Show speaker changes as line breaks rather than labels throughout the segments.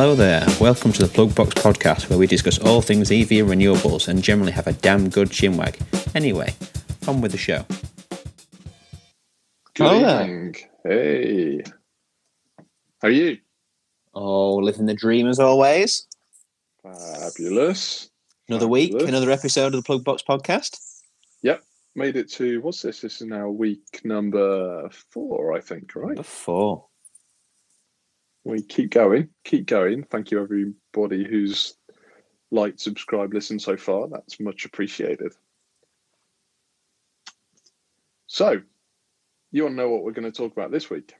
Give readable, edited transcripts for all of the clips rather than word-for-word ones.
Hello there, welcome to the PlugBox Podcast, where we discuss all things EV and renewables and generally have a damn good chinwag. Anyway, on with the show.
Good evening. Hey. How are you?
Oh, living the dream as always.
Fabulous.
Another week, another episode of the PlugBox Podcast.
Yep, made it to, what's this? This is now week number 4, I think, right?
Number 4.
We keep going. Thank you, everybody who's liked, subscribed, listened so far. That's much appreciated. So, you want to know what we're going to talk about this week?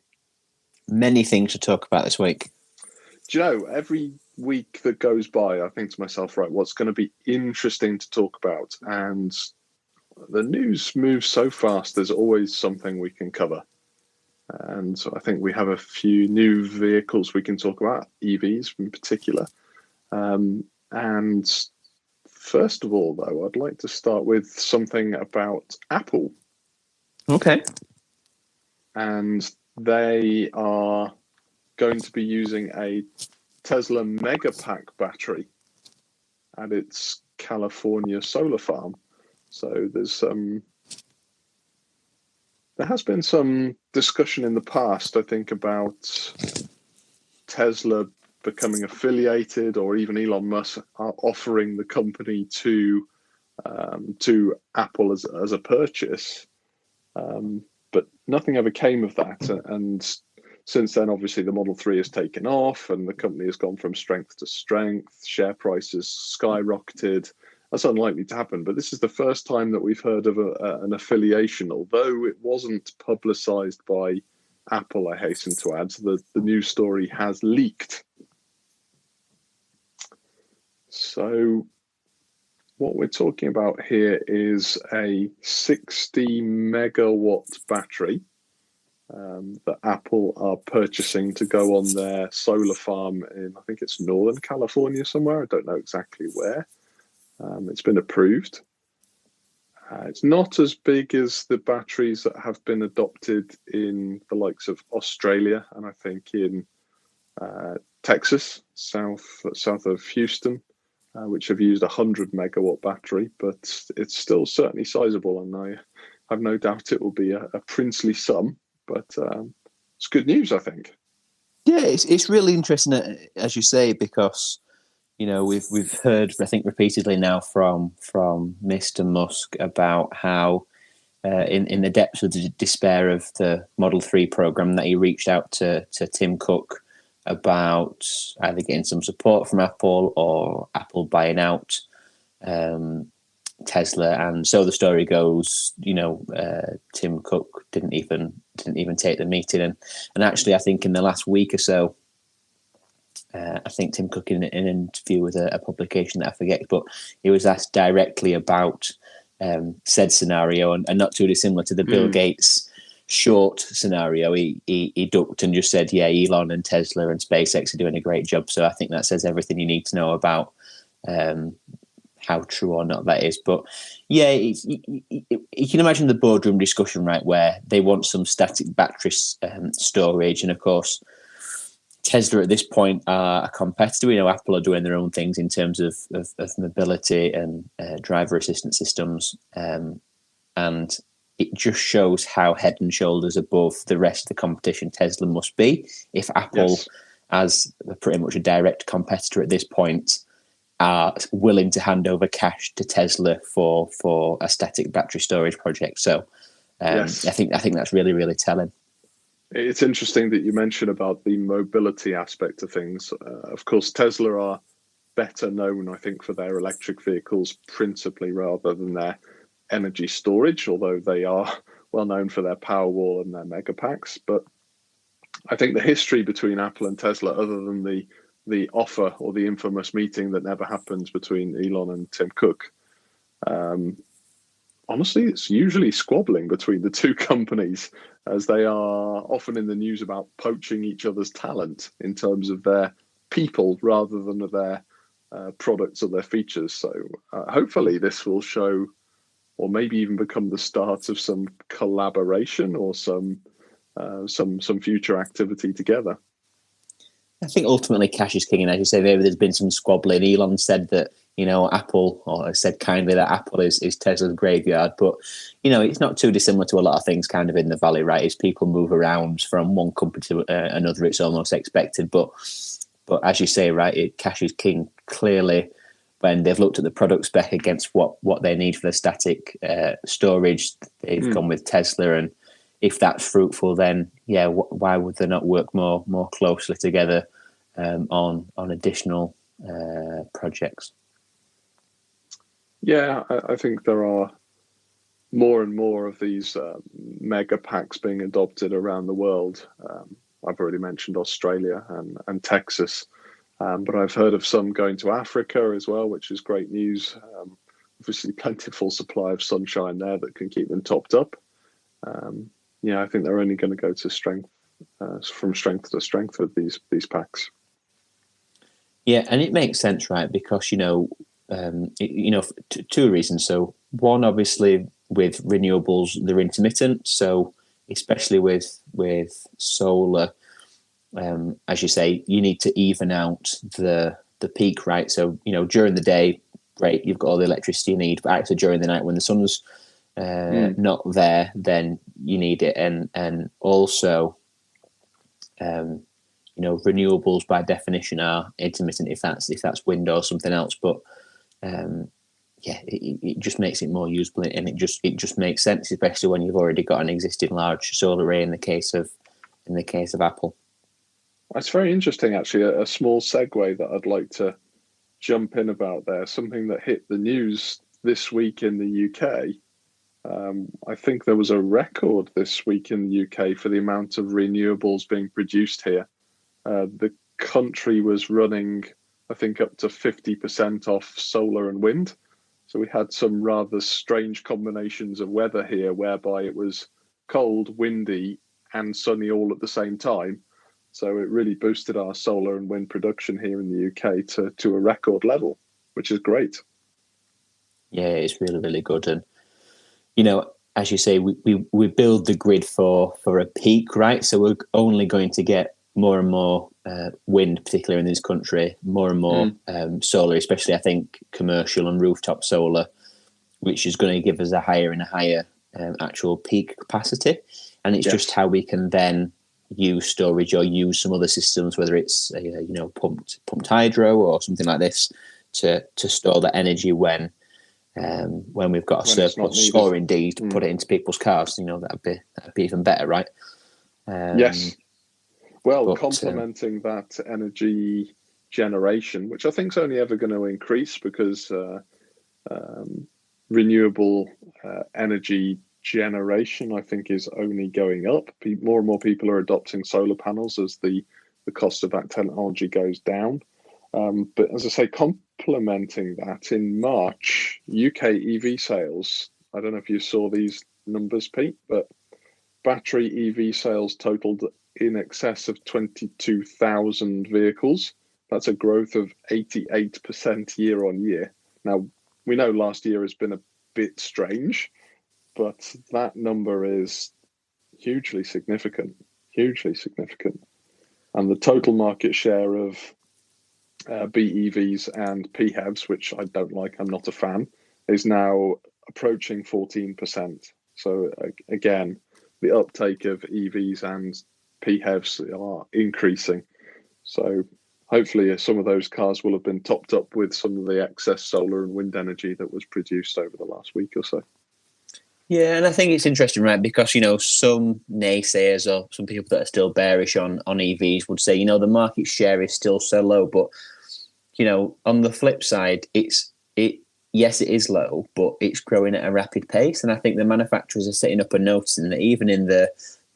Many things to talk about this week.
Do you know, every week that goes by, I think to myself, right, what's going to be interesting to talk about? And the news moves so fast, there's always something we can cover. And so I think we have a few new vehicles we can talk about, EVs in particular. And first of all, though, I'd like to start with something about Apple.
Okay.
And they are going to be using a Tesla Megapack battery at its California solar farm. So there has been some discussion in the past, I think, about Tesla becoming affiliated, or even Elon Musk offering the company to Apple as a purchase. But nothing ever came of that. And since then, obviously, the Model 3 has taken off and the company has gone from strength to strength. Share prices skyrocketed. That's unlikely to happen. But this is the first time that we've heard of an affiliation, although it wasn't publicized by Apple, I hasten to add. So the news story has leaked. So what we're talking about here is a 60 megawatt battery that Apple are purchasing to go on their solar farm in, I think it's Northern California somewhere. I don't know exactly where. It's been approved. It's not as big as the batteries that have been adopted in the likes of Australia and I think in Texas, south of Houston, which have used a 100 megawatt battery, but it's still certainly sizable, and I have no doubt it will be a princely sum. But it's good news, I think.
Yeah, it's really interesting, as you say, because you know we've heard, I think, repeatedly now from Mr. Musk about how in the depths of the despair of the Model 3 program that he reached out to Tim Cook about either getting some support from Apple or Apple buying out Tesla. And so the story goes, Tim Cook didn't even take the meeting, and actually I think in the last week or so, I think Tim Cook in an interview with a publication that I forget, but he was asked directly about said scenario, and not too dissimilar to the Bill Gates short scenario. He ducked and just said, yeah, Elon and Tesla and SpaceX are doing a great job. So I think that says everything you need to know about how true or not that is. But yeah, you can imagine the boardroom discussion, right, where they want some static battery storage. And of course, Tesla at this point are a competitor. We know Apple are doing their own things in terms of mobility and driver assistance systems. And it just shows how head and shoulders above the rest of the competition Tesla must be. If Apple, as pretty much a direct competitor at this point, are willing to hand over cash to Tesla for a static battery storage project. So I think that's really, really telling.
It's interesting that you mention about the mobility aspect of things. Of course, Tesla are better known, I think, for their electric vehicles principally rather than their energy storage, although they are well known for their Powerwall and their Megapacks. But I think the history between Apple and Tesla, other than the offer or the infamous meeting that never happens between Elon and Tim Cook, honestly, it's usually squabbling between the two companies, as they are often in the news about poaching each other's talent in terms of their people rather than their products or their features. So hopefully this will show, or maybe even become the start of some collaboration or some future activity together.
I think ultimately cash is king, and as you say, maybe there's been some squabbling. Elon said that Apple, or said kindly that Apple is Tesla's graveyard, but it's not too dissimilar to a lot of things kind of in the valley, right? As people move around from one company to another, it's almost expected. But as you say, right, cash is king. Clearly, when they've looked at the product spec against what they need for the static storage, they've gone with Tesla. And if that's fruitful, then why would they not work more closely together on additional projects?
Yeah, I think there are more and more of these mega packs being adopted around the world. I've already mentioned Australia and Texas, but I've heard of some going to Africa as well, which is great news. Obviously, plentiful supply of sunshine there that can keep them topped up. I think they're only going to go to strength, from strength to strength with these packs.
Yeah, and it makes sense, right? Because two reasons. So one, obviously, with renewables, they're intermittent. So especially with solar, as you say, you need to even out the peak, right? So during the day, great, you've got all the electricity you need, but actually during the night when the sun's not there, then you need it. And also, renewables by definition are intermittent if that's wind or something else. But it just makes it more usable, and it just makes sense, especially when you've already got an existing large solar array in the case of Apple.
It's very interesting, actually. A small segue that I'd like to jump in about there. Something that hit the news this week in the UK. I think there was a record this week in the UK for the amount of renewables being produced here. The country was running, I think, up to 50% off solar and wind. So we had some rather strange combinations of weather here, whereby it was cold, windy, and sunny all at the same time. So it really boosted our solar and wind production here in the UK to a record level, which is great.
Yeah, it's really, really good. And as you say, we build the grid for a peak, right? So we're only going to get more and more wind, particularly in this country, more and more solar, especially I think commercial and rooftop solar, which is going to give us a higher and a higher actual peak capacity. And it's just how we can then use storage or use some other systems, whether it's pumped hydro or something like this, to store that energy when we've got a surplus, or indeed put it into people's cars. That'd be even better, right?
Yes. Well, complementing that energy generation, which I think is only ever going to increase because renewable energy generation, I think, is only going up. More and more people are adopting solar panels as the cost of that technology goes down. But as I say, complementing that, in March, UK EV sales, I don't know if you saw these numbers, Pete, but battery EV sales totaled in excess of 22,000 vehicles. That's a growth of 88% year on year. Now, we know last year has been a bit strange, but that number is hugely significant. And the total market share of BEVs and PHEVs, which I don't like, I'm not a fan, is now approaching 14%. So again, the uptake of EVs and PHEVs are increasing. So hopefully some of those cars will have been topped up with some of the excess solar and wind energy that was produced over the last week or so.
Yeah, and I think it's interesting, right? Because, some naysayers or some people that are still bearish on EVs would say, the market share is still so low. But, on the flip side, yes, it is low, but it's growing at a rapid pace. And I think the manufacturers are sitting up and noticing that even in the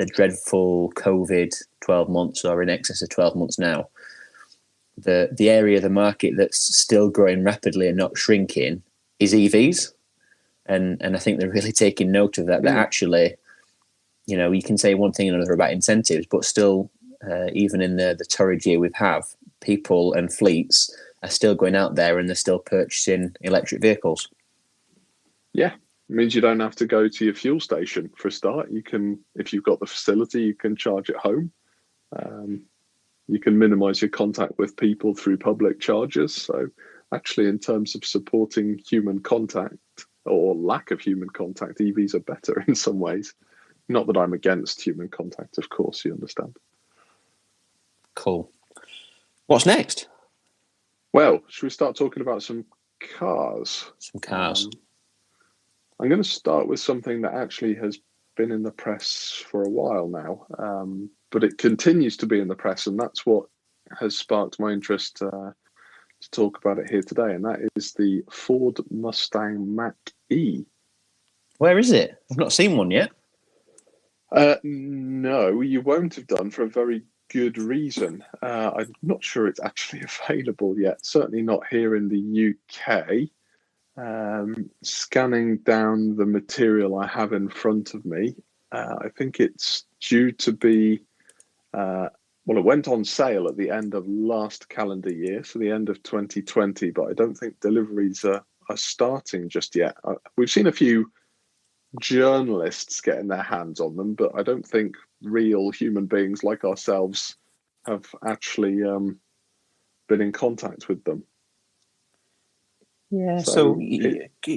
dreadful COVID 12 months, or in excess of 12 months now, the area of the market that's still growing rapidly and not shrinking is EVs. And I think they're really taking note of that, that actually, you can say one thing and another about incentives, but still, even in the torrid year we have, people and fleets are still going out there and they're still purchasing electric vehicles.
Yeah, it means you don't have to go to your fuel station for a start. You can, if you've got the facility, you can charge at home. You can minimize your contact with people through public chargers. So actually, in terms of supporting human contact or lack of human contact, EVs are better in some ways. Not that I'm against human contact, of course, you understand.
Cool. What's next?
Well, should we start talking about some cars?
Some cars.
I'm going to start with something that actually has been in the press for a while now, but it continues to be in the press, and that's what has sparked my interest to talk about it here today, and that is the Ford Mustang Mach E.
Where is it? I've not seen one yet.
No, you won't have done, for a very good reason. I'm not sure it's actually available yet, certainly not here in the UK. Scanning down the material I have in front of me, I think it's due to be, well, it went on sale at the end of last calendar year, so the end of 2020, but I don't think deliveries are starting just yet. We've seen a few journalists getting their hands on them, but I don't think real human beings like ourselves have actually been in contact with them.
Yeah, so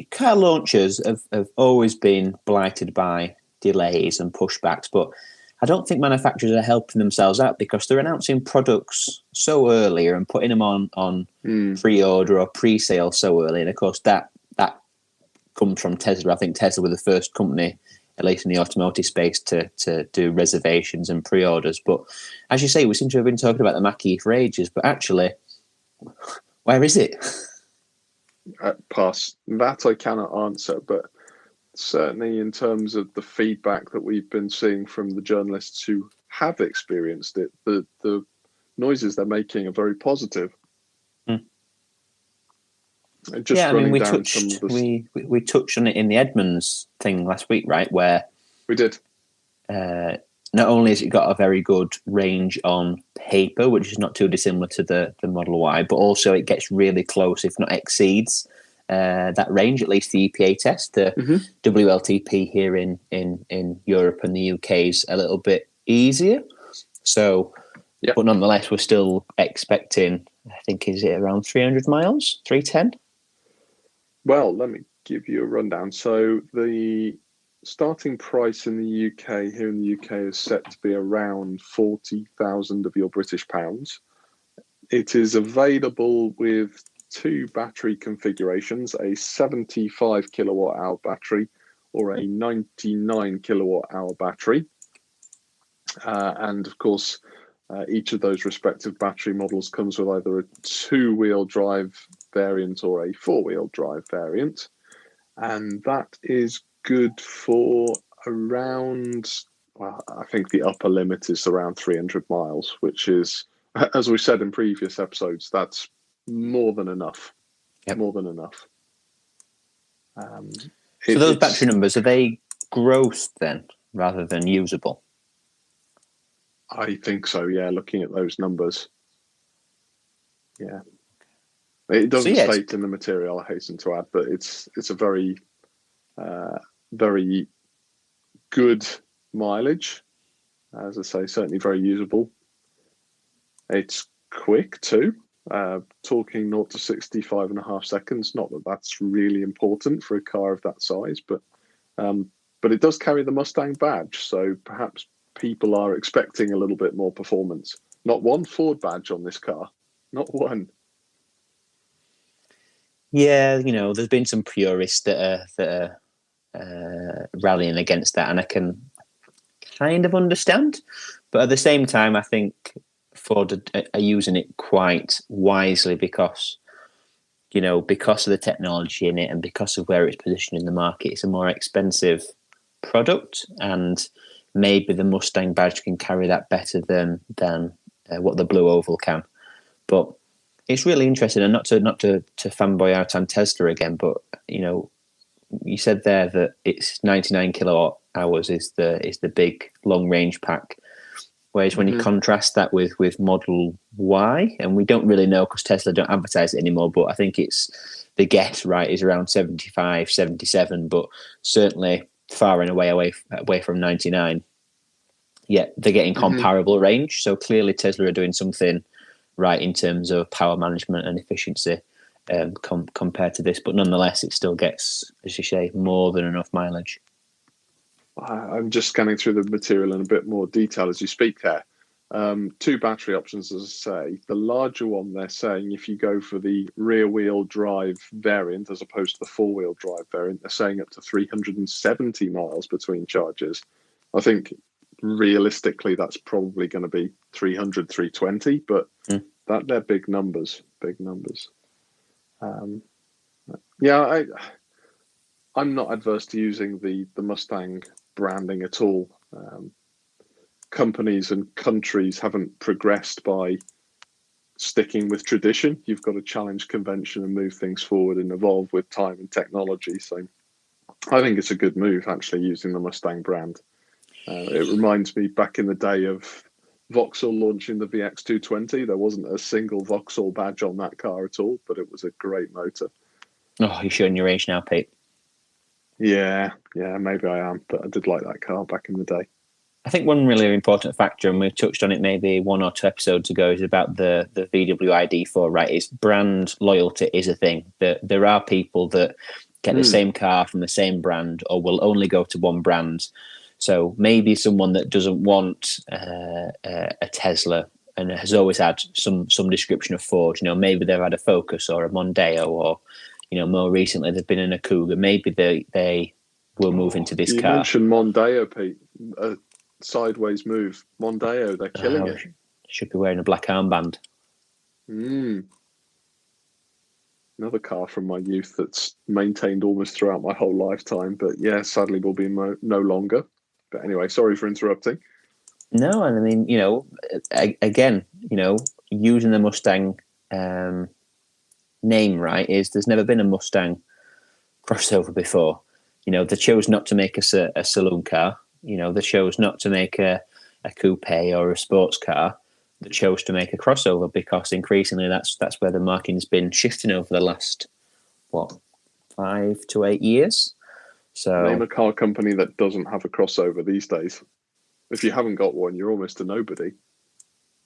car launches have always been blighted by delays and pushbacks, but I don't think manufacturers are helping themselves out because they're announcing products so early and putting them on pre-order or pre-sale so early. And of course, that comes from Tesla. I think Tesla were the first company, at least in the automotive space, to do reservations and pre-orders. But as you say, we seem to have been talking about the Mach E for ages, but actually, where is it?
Pass. That I cannot answer, but certainly in terms of the feedback that we've been seeing from the journalists who have experienced it, the noises they're making are very positive. Just
we touched on it in the Edmunds thing last week, right? Where
we did.
Not only has it got a very good range on paper, which is not too dissimilar to the Model Y, but also it gets really close, if not exceeds that range, at least the EPA test. The WLTP here in Europe and the UK is a little bit easier. So, but nonetheless, we're still expecting, I think, is it around 300 miles, 310?
Well, let me give you a rundown. So the starting price in the UK, here in the UK, is set to be around 40,000 of your British pounds. It is available with two battery configurations, a 75 kilowatt hour battery or a 99 kilowatt hour battery. And of course, each of those respective battery models comes with either a two-wheel drive variant or a four-wheel drive variant. And that is good for around, well, I think the upper limit is around 300 miles, which is, as we said in previous episodes, that's more than enough.
Yep.
More than enough.
So those battery numbers, are they gross then, rather than usable?
I think so, yeah, looking at those numbers. Yeah. It doesn't state in the material, I hasten to add, but it's a very, very good mileage. As I say, certainly very usable. It's quick too. Talking 0 to 65.5 seconds. Not that that's really important for a car of that size, but it does carry the Mustang badge, so perhaps people are expecting a little bit more performance. Not one Ford badge on this car, not one.
Yeah, there's been some purists that are rallying against that, and I can kind of understand. But at the same time, I think Ford are using it quite wisely because of the technology in it and because of where it's positioned in the market. It's a more expensive product, and maybe the Mustang badge can carry that better than what the Blue Oval can. But it's really interesting, and not to fanboy out on Tesla again, but you said there that it's 99 kilowatt hours is the big long range pack, whereas when you contrast that with Model Y, and we don't really know because Tesla don't advertise it anymore, but I think it's the guess right is around 75, 77, but certainly far and away from 99. yet they're getting comparable range. So clearly Tesla are doing something right in terms of power management and efficiency compared to this. But nonetheless, it still gets, as you say, more than enough mileage.
I'm just scanning through the material in a bit more detail as you speak there. 2 battery options, as I say. The larger one, they're saying if you go for the rear-wheel drive variant as opposed to the four-wheel drive variant, they're saying up to 370 miles between charges. I think realistically that's probably going to be 300, 320, but that they're big numbers. I'm not adverse to using the Mustang branding at all. Companies and countries haven't progressed by sticking with tradition. You've got to challenge convention and move things forward and evolve with time and technology. So I think it's a good move, actually, using the Mustang brand. It reminds me back in the day of Vauxhall launching the VX220. There wasn't a single Vauxhall badge on that car at all, but it was a great motor.
Oh, you're showing your age now, Pete.
Yeah, maybe I am, but I did like that car back in the day.
I think one really important factor, and we touched on it maybe 1 or 2 episodes ago, is about the VW ID4, right? Is brand loyalty is a thing. There are people that get the same car from the same brand or will only go to one brand. So maybe someone that doesn't want a Tesla and has always had some description of Ford, maybe they've had a Focus or a Mondeo, or, more recently they've been in a Cougar. Maybe they will move into this car.
You mentioned Mondeo, Pete. Sideways move. Mondeo, they're killing it.
Should be wearing a black armband.
Another car from my youth that's maintained almost throughout my whole lifetime, but yeah, sadly will be no longer. But anyway, sorry for interrupting.
No, and I mean, again, using the Mustang name, right, is there's never been a Mustang crossover before. They chose not to make a saloon car. They chose not to make a coupe or a sports car. They chose to make a crossover because increasingly that's where the marketing's been shifting over the last 5 to 8 years. So
name a car company that doesn't have a crossover these days. If you haven't got one, you're almost a nobody.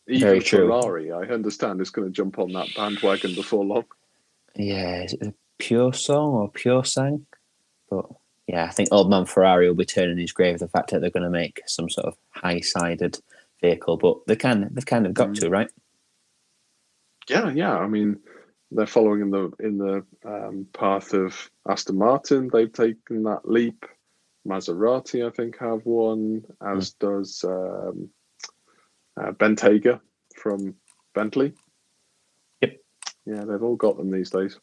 Even
very true.
Ferrari, I understand, is going to jump on that bandwagon before long.
Yeah, is it a Pure Song or Pure Sang? But yeah, I think old man Ferrari will be turning his grave the fact that they're going to make some sort of high-sided vehicle, but they've kind of got to, right?
Yeah. I mean, they're following in the path of Aston Martin. They've taken that leap. Maserati, I think, have one, as does Bentayga from Bentley.
Yep.
Yeah, they've all got them these days.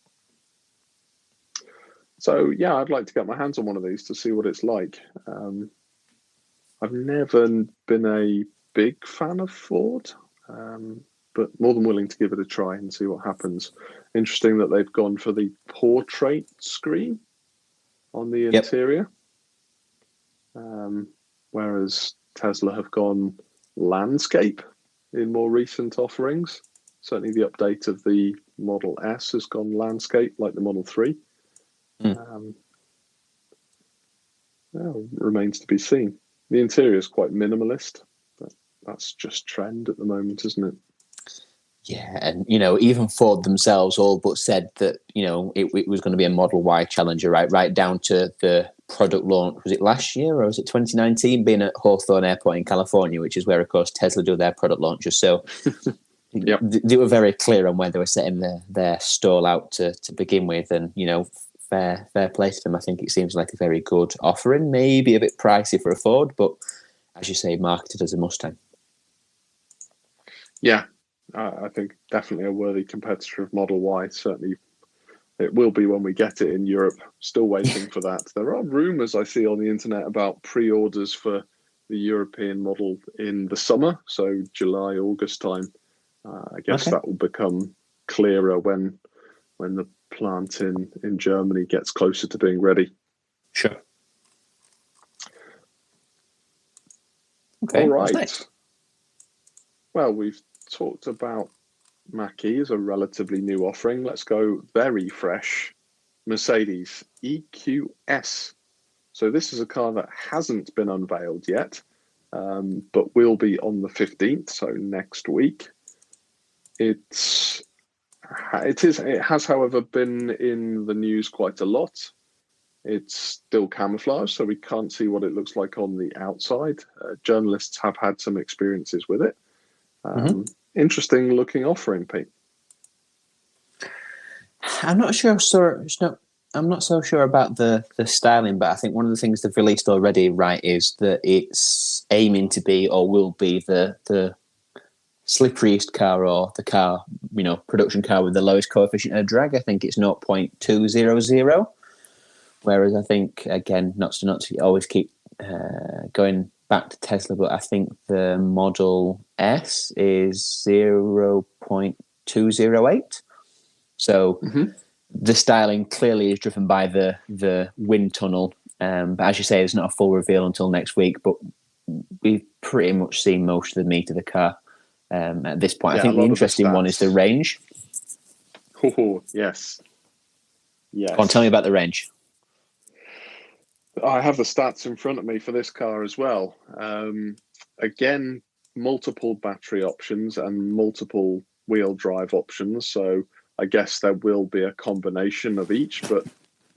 So, yeah, I'd like to get my hands on one of these to see what it's like. I've never been a big fan of Ford, but more than willing to give it a try and see what happens. Interesting that they've gone for the portrait screen on the interior, whereas Tesla have gone landscape in more recent offerings. Certainly the update of the Model S has gone landscape, like the Model 3. Remains to be seen. The interior is quite minimalist, but that's just trend at the moment, isn't it?
Yeah, and even Ford themselves all but said that it was going to be a Model Y Challenger, right down to the product launch. Was it last year or was it 2019? Being at Hawthorne Airport in California, which is where, of course, Tesla do their product launches. So they were very clear on where they were setting their stall out to begin with, and fair play to them. I think it seems like a very good offering, maybe a bit pricey for a Ford, but as you say, marketed as a Mustang.
Yeah, I think definitely a worthy competitor of Model Y. Certainly it will be when we get it in Europe. Still waiting for that. There are rumours I see on the internet about pre-orders for the European model in the summer, so July, August time. I guess that will become clearer when the plant in Germany gets closer to being ready.
Sure. Okay.
All right. Well, we've talked about Mach E as a relatively new offering. Let's go very fresh. Mercedes EQS. So this is a car that hasn't been unveiled yet. but will be on the 15th, so next week. It has, however, been in the news quite a lot. It's still camouflage, so we can't see what it looks like on the outside. Journalists have had some experiences with it. Interesting looking offering, Pete.
I'm not sure. I'm not so sure about the styling, but I think one of the things they've released already, right, is that it's aiming to be or will be the slipperiest car, or the car, production car with the lowest coefficient of drag. I think it's 0.200. Whereas I think, again, not to always keep going back to Tesla, but I think the Model S is 0.208. So the styling clearly is driven by the wind tunnel. But as you say, it's not a full reveal until next week. But we've pretty much seen most of the meat of the car at this point. I think the interesting one is the range.
Oh, yes. Yes.
Go on, tell me about the range.
I have the stats in front of me for this car as well. Again, multiple battery options and multiple wheel drive options. So I guess there will be a combination of each, but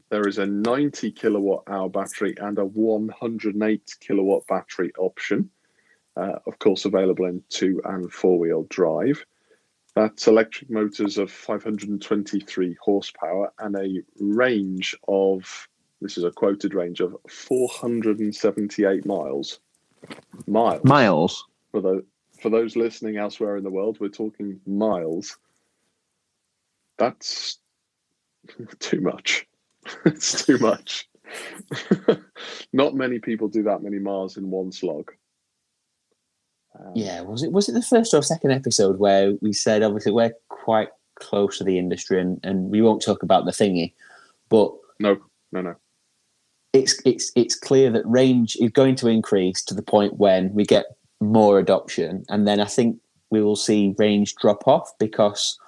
there is a 90 kilowatt hour battery and a 108 kilowatt battery option. Of course, available in 2 and 4-wheel drive. That's electric motors of 523 horsepower and a range of, this is a quoted range of 478 miles.
Miles?
For those listening elsewhere in the world, we're talking miles. That's too much. It's too much. Not many people do that many miles in one slog.
Was it the first or second episode where we said, obviously, we're quite close to the industry, and we won't talk about the thingy, but
no.
It's clear that range is going to increase to the point when we get more adoption, and then I think we will see range drop off because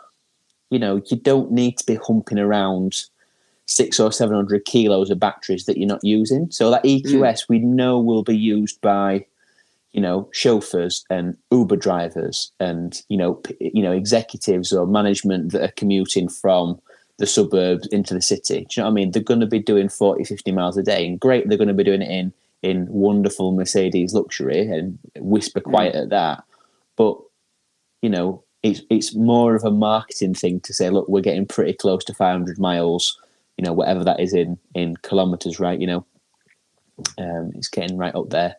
you don't need to be humping around 600 or 700 kilos of batteries that you're not using. So that EQS we know will be used by chauffeurs and Uber drivers and executives or management that are commuting from the suburbs into the city. Do you know what I mean? They're going to be doing 40, 50 miles a day, and great, they're going to be doing it in wonderful Mercedes luxury and whisper quiet at that. But it's more of a marketing thing to say, look, we're getting pretty close to 500 miles, whatever that is in kilometers, right? It's getting right up there.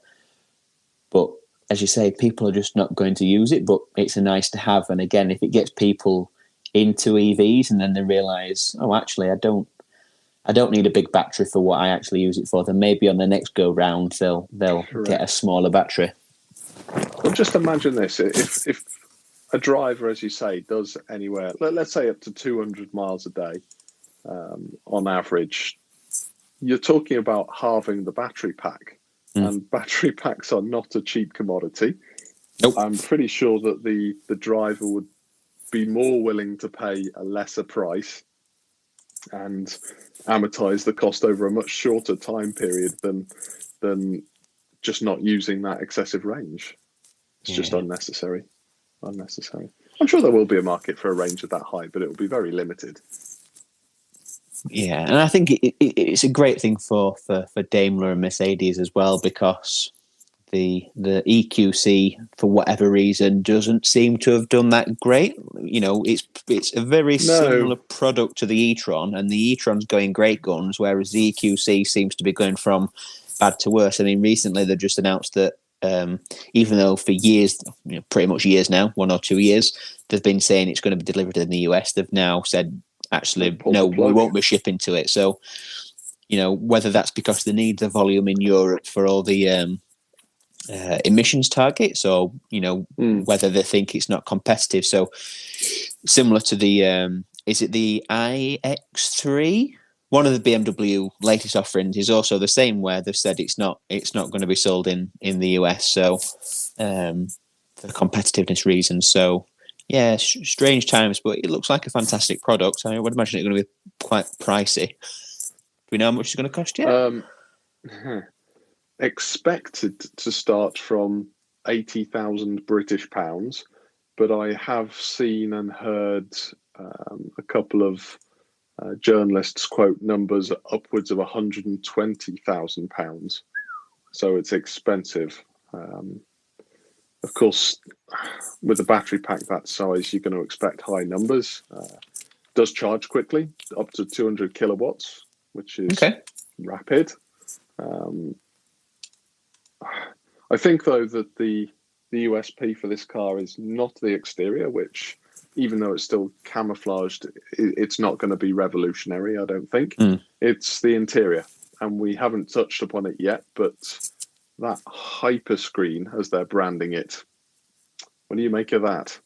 But as you say, people are just not going to use it, but it's a nice to have. And again, if it gets people into EVs and then they realise, oh, actually, I don't need a big battery for what I actually use it for, then maybe on the next go round they'll get a smaller battery.
Well, just imagine this: if a driver, as you say, does anywhere, let's say up to 200 miles a day on average, you're talking about halving the battery pack. And battery packs are not a cheap commodity.
Nope.
I'm pretty sure that the driver would be more willing to pay a lesser price and amortize the cost over a much shorter time period than just not using that excessive range. It's just unnecessary. I'm sure there will be a market for a range of that height, but it will be very limited.
Yeah, and I think it's a great thing for Daimler and Mercedes as well, because the EQC, for whatever reason, doesn't seem to have done that great. It's a very similar product to the e-tron, and the e-tron's going great guns, whereas the EQC seems to be going from bad to worse. I mean, recently they've just announced that even though for years, pretty much years now, 1 or 2 years, they've been saying it's going to be delivered in the US, they've now said, actually, no, we won't be shipping to it. So, whether that's because they need the volume in Europe for all the emissions targets, or whether they think it's not competitive. So, similar to the is it the iX3? One of the BMW latest offerings is also the same, where they've said it's not going to be sold in the US. So, for competitiveness reasons. So. Yeah, strange times, but it looks like a fantastic product. I would imagine it's going to be quite pricey. Do we know how much it's going to cost yet?
expected to start from 80,000 British pounds, but I have seen and heard a couple of journalists quote numbers upwards of £120,000. So it's expensive. Of course, with a battery pack that size, you're going to expect high numbers. Does charge quickly, up to 200 kilowatts, which is rapid. I think, though, that the USP for this car is not the exterior, which, even though it's still camouflaged, it's not going to be revolutionary, I don't think. It's the interior, and we haven't touched upon it yet, but that hyper screen, as they're branding it, what do you make of that?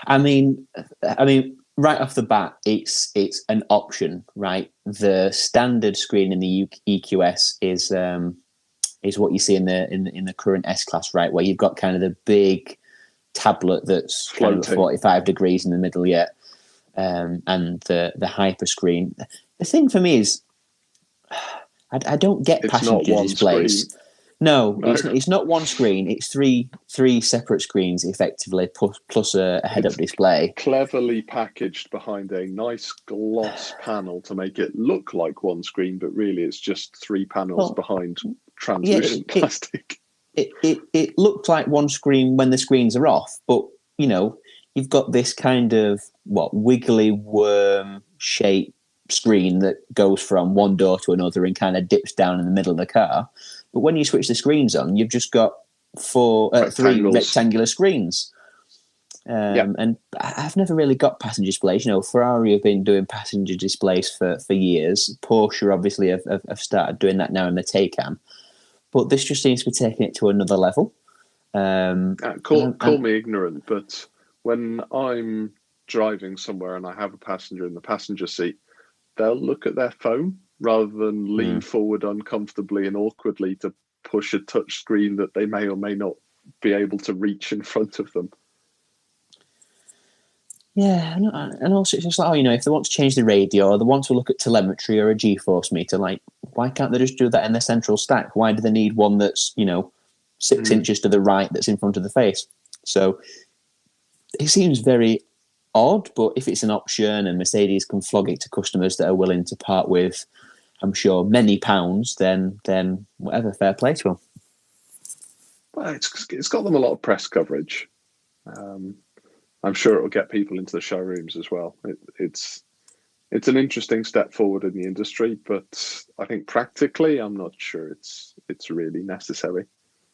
I mean, right off the bat, it's an option, right? The standard screen in the EQS is what you see in the current S class, right? Where you've got kind of the big tablet that's kind of 45 degrees in the middle, and the hyper screen. The thing for me is, I don't get passenger displays.
Screen.
No, it's not one screen. It's three separate screens, effectively, plus a head-up display.
Cleverly packaged behind a nice gloss panel to make it look like one screen, but really it's just three panels behind translucent plastic.
It looked like one screen when the screens are off, but you've got this kind of wiggly worm shape screen that goes from one door to another and kind of dips down in the middle of the car. But when you switch the screens on, you've just got three rectangular screens. And I've never really got passenger displays. Ferrari have been doing passenger displays for years. Porsche obviously have started doing that now in the Taycan. But this just seems to be taking it to another level.
Call me ignorant, but when I'm driving somewhere and I have a passenger in the passenger seat, they'll look at their phone rather than lean forward uncomfortably and awkwardly to push a touch screen that they may or may not be able to reach in front of them.
Yeah, and also it's just like, if they want to change the radio or they want to look at telemetry or a G-force meter, like, why can't they just do that in the central stack? Why do they need one that's, 6 inches to the right that's in front of the face? So it seems very odd, but if it's an option and Mercedes can flog it to customers that are willing to part with, I'm sure, many pounds, then whatever, fair play to them.
Well, it's got them a lot of press coverage. I'm sure it will get people into the showrooms as well. It's an interesting step forward in the industry, but I think practically, I'm not sure it's really necessary.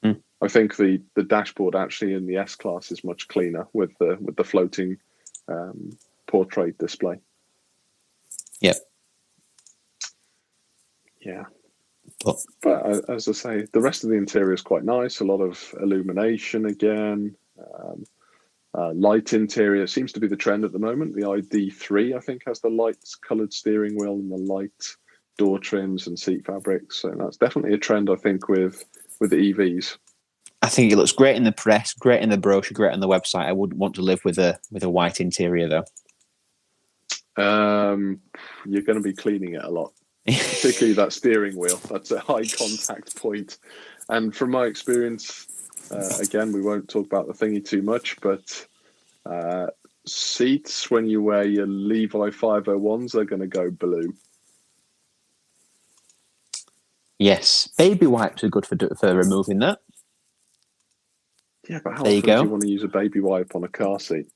I think the dashboard actually in the S class is much cleaner with the floating portrait display.
Yep.
Yeah. But as I say, the rest of the interior is quite nice. A lot of illumination again. Light interior seems to be the trend at the moment. The ID3, I think, has the light coloured steering wheel and the light door trims and seat fabrics. So that's definitely a trend, I think, with the EVs.
I think it looks great in the press, great in the brochure, great on the website. I wouldn't want to live with a white interior, though.
You're going to be cleaning it a lot, particularly that steering wheel. That's a high contact point. And from my experience, again, we won't talk about the thingy too much, but seats, when you wear your Levi 501s, are going to go blue.
Yes, baby wipes are good for removing that.
Yeah, but how often do you want to use a baby wipe on a car seat?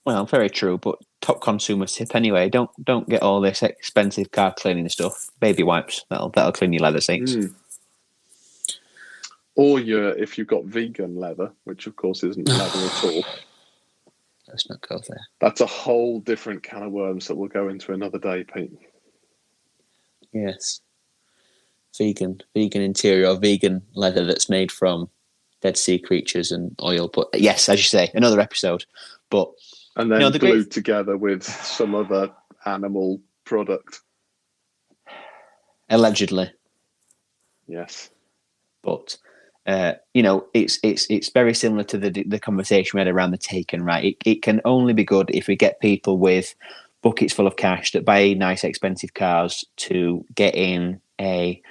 Well, very true, but top consumer tip anyway. Don't get all this expensive car cleaning stuff. Baby wipes, that'll clean your leather seats.
Or if you've got vegan leather, which of course isn't leather at all.
Let's not go there.
That's a whole different can of worms that we'll go into another day, Pete.
Yes. Vegan interior or vegan leather that's made from Dead Sea creatures and oil. But yes, as you say, another episode. But
and then glued together with some other animal product.
Allegedly.
Yes.
But it's very similar to the conversation we had around the Taycan, right? It can only be good if we get people with buckets full of cash that buy nice expensive cars to get in a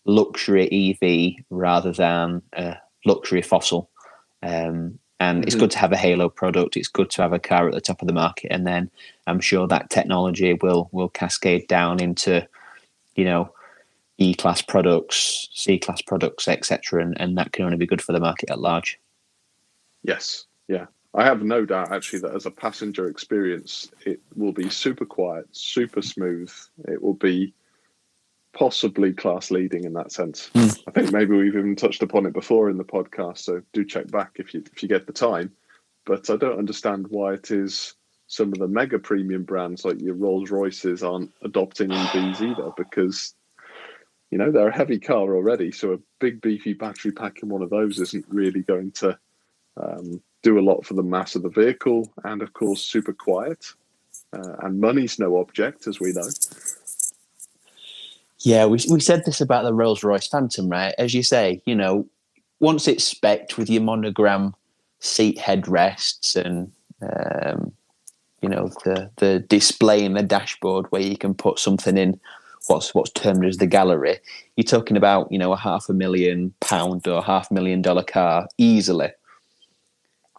luxury EV rather than a luxury fossil. And it's good to have a halo product. It's good to have a car at the top of the market, and then I'm sure that technology will cascade down into, E-class products, C-class products, etc. And that can only be good for the market at large.
Yes, yeah. I have no doubt, actually, that as a passenger experience, it will be super quiet, super smooth. It will be possibly class leading in that sense. I think maybe we've even touched upon it before in the podcast, so do check back if you get the time. But I don't understand why it is some of the mega premium brands like your Rolls Royces aren't adopting EVs either, because they're a heavy car already, so a big beefy battery pack in one of those isn't really going to do a lot for the mass of the vehicle, and of course super quiet, and money's no object, as we know.
Yeah, we said this about the Rolls-Royce Phantom, right? As you say, once it's spec'd with your monogram seat headrests and the display in the dashboard where you can put something in what's termed as the gallery, you're talking about a £500,000 or $500,000 car easily.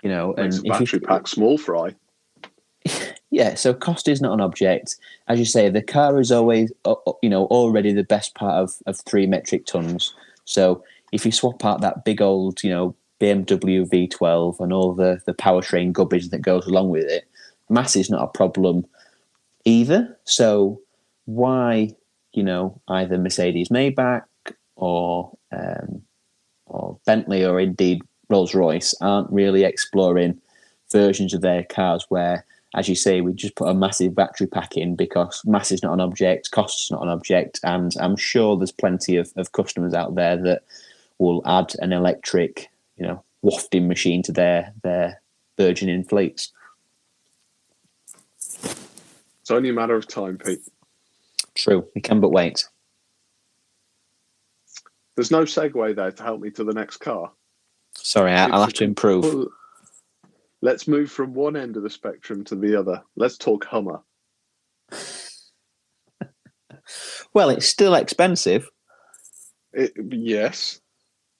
Makes the battery pack small fry.
Yeah, so cost is not an object. As you say, the car is always, already the best part of 3 metric tons. So if you swap out that big old, BMW V12 and all the powertrain garbage that goes along with it, mass is not a problem either. So why, either Mercedes Maybach or Bentley or indeed Rolls-Royce aren't really exploring versions of their cars where, as you say, we just put a massive battery pack in, because mass is not an object, cost is not an object, and I'm sure there's plenty of customers out there that will add an electric, wafting machine to their burgeoning fleets.
It's only a matter of time, Pete.
True, we can but wait.
There's no segue there to help me to the next car.
Sorry, I'll have to improve.
Let's move from one end of the spectrum to the other. Let's talk Hummer.
Well, it's still expensive.
Yes,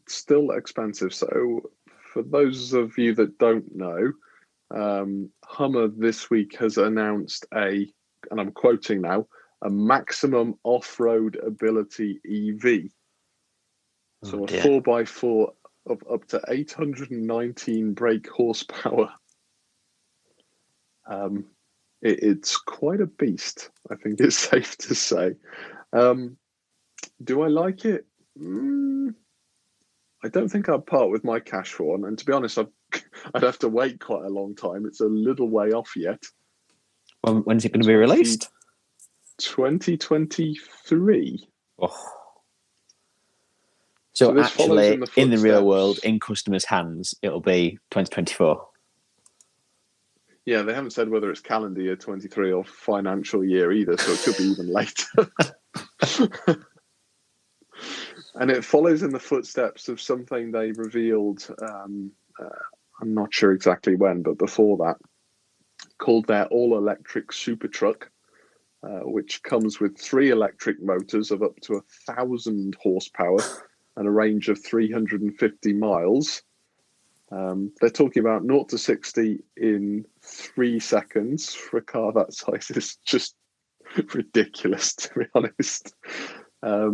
it's still expensive. So for those of you that don't know, Hummer this week has announced and I'm quoting now, a maximum off-road ability EV. So a 4x4 of up to 819 brake horsepower. It's quite a beast, I think it's safe to say. Do I like it? I don't think I'd part with my cash for one. And to be honest, I'd have to wait quite a long time. It's a little way off yet.
When's it going to be released?
2023.
Oh. So actually, in the real world, in customers' hands, it'll be 2024.
Yeah, they haven't said whether it's calendar year 23 or financial year either, so it could be even later. And it follows in the footsteps of something they revealed, I'm not sure exactly when, but before that, called their all-electric Supertruck, which comes with 3 electric motors of up to 1,000 horsepower and a range of 350 miles. They're talking about 0 to 60 in 3 seconds for a car that size is just ridiculous, to be honest. I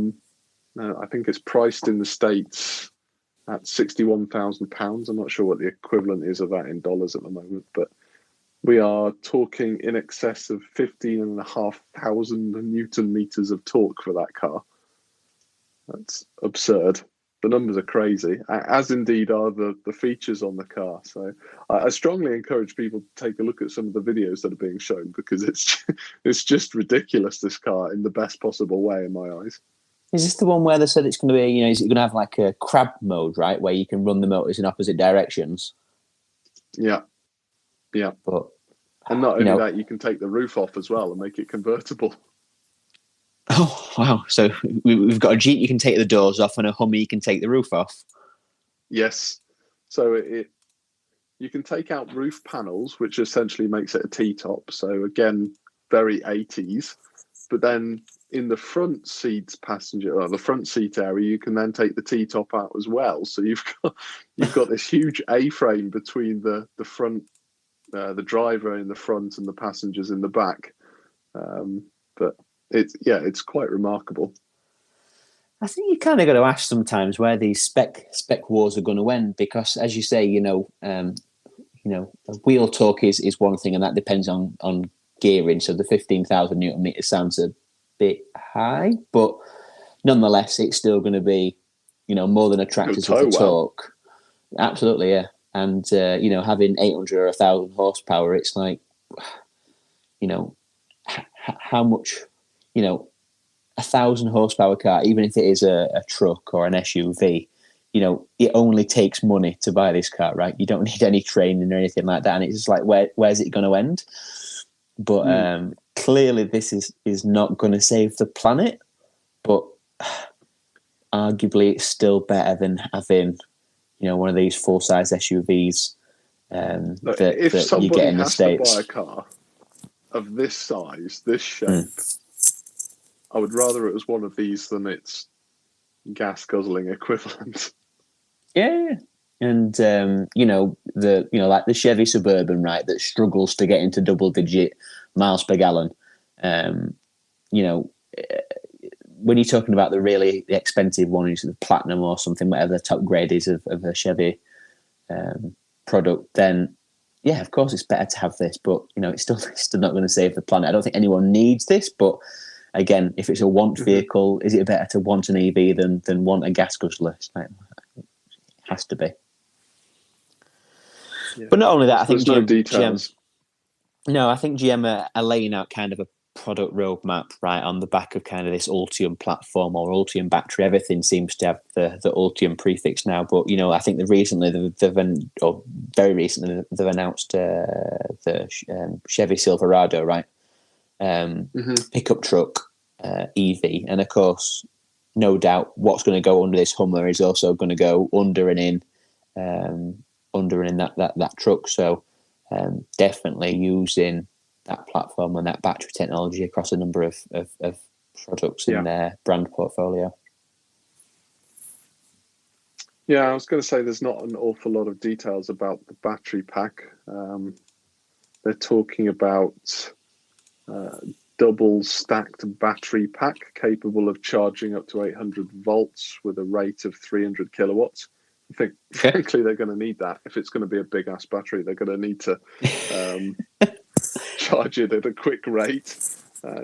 think it's priced in the States at £61,000. I'm not sure what the equivalent is of that in dollars at the moment, but we are talking in excess of 15,500 Newton meters of torque for that car. That's absurd. The numbers are crazy, as indeed are the features on the car. So I strongly encourage people to take a look at some of the videos that are being shown, because it's just ridiculous, this car, in the best possible way in my eyes.
Is this the one where they said it's going to be, is it going to have like a crab mode, right, where you can run the motors in opposite directions?
Yeah. And not only that, you can take the roof off as well and make it convertible.
Oh, wow. So we've got a Jeep you can take the doors off and a Hummer you can take the roof off.
Yes. So you can take out roof panels, which essentially makes it a T-top. So again, very 80s. but then in the front seat area, you can then take the T-top out as well. So you've got this huge A-frame between the front, the driver in the front and the passengers in the back. But it's quite remarkable.
I think you kind of got to ask sometimes where these spec wars are going to end, because, as you say, wheel torque is one thing, and that depends on gearing. So the 15,000 Newton meters sounds a bit high, but nonetheless, it's still going to be, more than attractive with the torque. Absolutely, yeah. And having 800 or 1,000 horsepower, it's like, how much, 1,000 horsepower car, even if it is a truck or an SUV, it only takes money to buy this car, right? You don't need any training or anything like that. And it's just like, where's it going to end? But clearly this is not going to save the planet, but arguably it's still better than having, one of these full-size SUVs that you get in the States.
If somebody has to buy a car of this size, this shape, I would rather it was one of these than its gas guzzling equivalent.
Yeah. And like the Chevy Suburban, right, that struggles to get into double-digit miles per gallon. When you're talking about the really expensive one, the Platinum or something, whatever the top grade is of a Chevy product, then yeah, of course it's better to have this. But it's still not going to save the planet. I don't think anyone needs this, but again, if it's a want vehicle, is it better to want an EV than want a gas guzzler? It has to be. Yeah. But not only that, I think I think GM are laying out kind of a product roadmap, right, on the back of kind of this Ultium platform or Ultium battery. Everything seems to have the Ultium prefix now. But I think very recently they've announced the Chevy Silverado, right, pickup truck EV, and of course, no doubt, what's going to go under this Hummer is also going to go under and in that truck. So definitely using that platform and that battery technology across a number of products in their brand portfolio.
Yeah, I was going to say there's not an awful lot of details about the battery pack. They're talking about double stacked battery pack capable of charging up to 800 volts with a rate of 300 kilowatts. I think, frankly, they're going to need that. If it's going to be a big ass battery, they're going to need to charge it at a quick rate.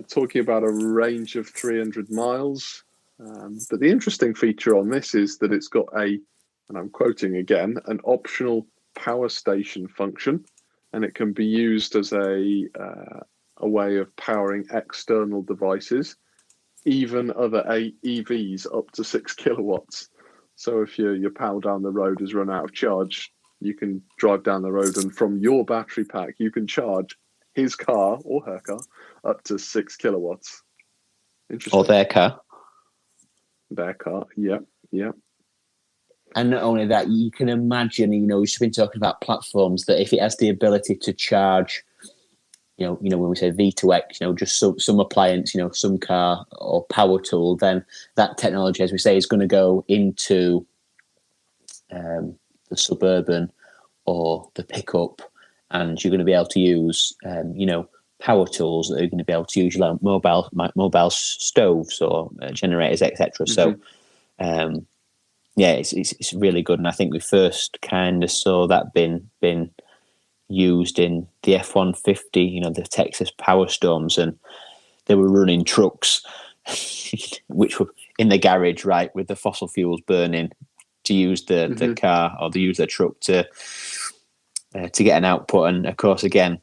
Talking about a range of 300 miles. But the interesting feature on this is that it's got and I'm quoting again, an optional power station function, and it can be used as a way of powering external devices, even other EVs up to 6 kilowatts. So if your pal down the road has run out of charge, you can drive down the road and from your battery pack, you can charge his car or her car up to 6 kilowatts. Interesting.
Or their car.
Their car, yeah.
And not only that, you can imagine, we've been talking about platforms that if it has the ability to charge, when we say V2X, just some appliance, some car or power tool, then that technology, as we say, is going to go into the Suburban or the pickup, and you're going to be able to use, power tools that are going to be able to use like mobile stoves or generators, etc. So, it's really good, and I think we first kind of saw that been used in the F-150, the Texas Power Storms, and they were running trucks which were in the garage, right, with the fossil fuels burning to use the car or to use the truck to get an output. And of course, again,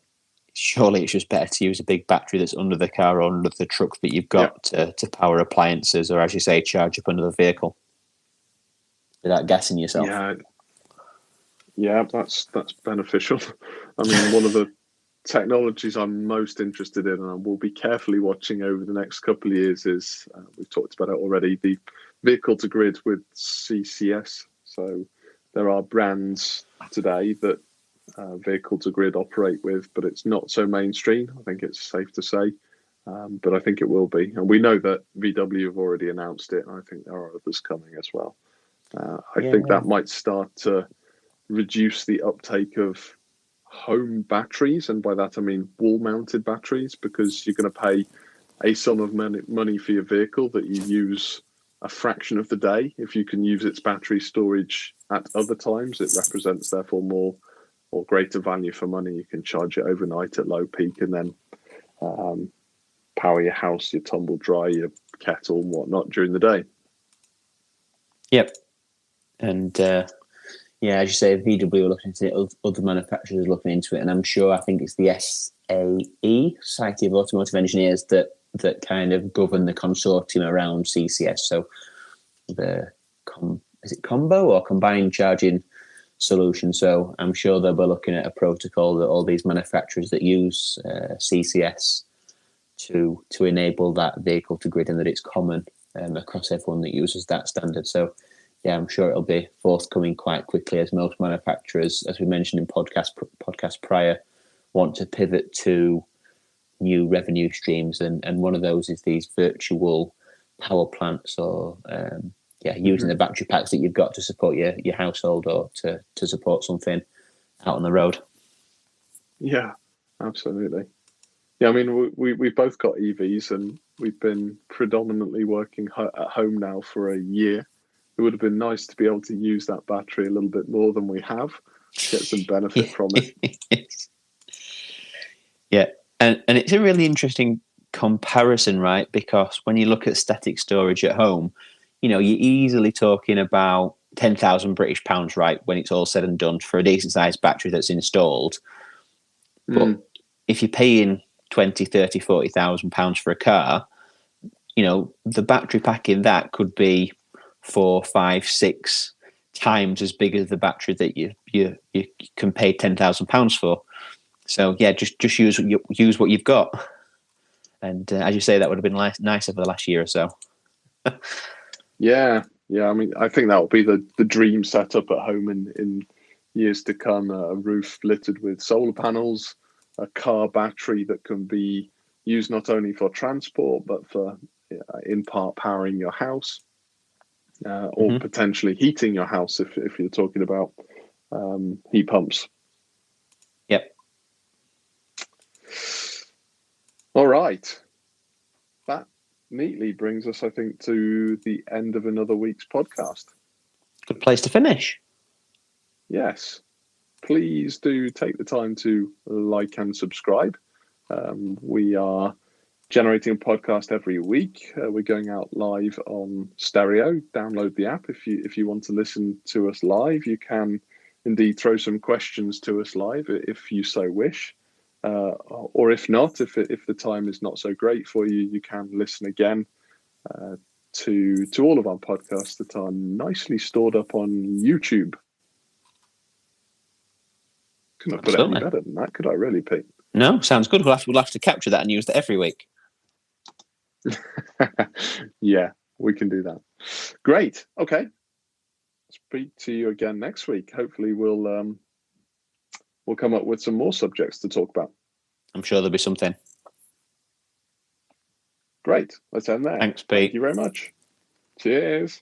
surely it's just better to use a big battery that's under the car or under the truck that you've got to power appliances, or as you say, charge up another vehicle without gassing yourself.
Yeah, that's beneficial. I mean, one of the technologies I'm most interested in, and I will be carefully watching over the next couple of years, is we've talked about it already, the vehicle to grid with CCS. So there are brands today that vehicle to grid operate with, but it's not so mainstream. I think it's safe to say. but I think it will be. And we know that VW have already announced it, and I think there are others coming as well. I think that might start to reduce the uptake of home batteries, and by that I mean wall-mounted batteries, because you're going to pay a sum of money for your vehicle that you use a fraction of the day. If you can use its battery storage at other times, it represents therefore more or greater value for money. You can charge it overnight at low peak and then power your house, your tumble dry, your kettle and whatnot during the day.
Yep. And as you say, VW are looking into it, other manufacturers are looking into it, and I'm sure, I think it's the SAE, Society of Automotive Engineers, that kind of govern the consortium around CCS. So is it combo or combined charging solution? So I'm sure they'll be looking at a protocol that all these manufacturers that use CCS to enable that vehicle to grid, and that it's common across everyone that uses that standard. So yeah, I'm sure it'll be forthcoming quite quickly, as most manufacturers, as we mentioned in podcast prior, want to pivot to new revenue streams, and one of those is these virtual power plants, or using the battery packs that you've got to support your household, or to support something out on the road. Yeah,
absolutely. Yeah, I mean, we've both got EVs, and we've been predominantly working at home now for a year. It would have been nice to be able to use that battery a little bit more than we have, get some benefit from it.
Yeah, and it's a really interesting comparison, right? Because when you look at static storage at home, you're easily talking about £10,000 right, when it's all said and done, for a decent sized battery that's installed. But if you're paying 20, 30, 40,000 pounds for a car, the battery pack in that could be 4, 5, 6 times as big as the battery that you can pay £10,000 for. So yeah, just use what you've got. And as you say, that would have been nicer for the last year or so.
Yeah. I mean, I think that will be the dream setup at home in years to come. A roof littered with solar panels, a car battery that can be used not only for transport but for in part powering your house, or potentially heating your house if you're talking about heat pumps.
Yep.
All right. That neatly brings us, I think, to the end of another week's podcast.
Good place to finish.
Yes. Please do take the time to like and subscribe. We are generating a podcast every week. We're going out live on stereo. Download the app if you want to listen to us live. You can indeed throw some questions to us live if you so wish. Or if not, if the time is not so great for you, you can listen again to all of our podcasts that are nicely stored up on YouTube. Couldn't have put it any better than that, could I really, Pete?
No, sounds good. We'll have to capture that and use that every week.
Yeah, we can do that. Great. Okay. Speak to you again next week. Hopefully we'll come up with some more subjects to talk about.
I'm sure there'll be something.
Great. Let's end there.
Thanks, Pete.
Thank you very much. Cheers.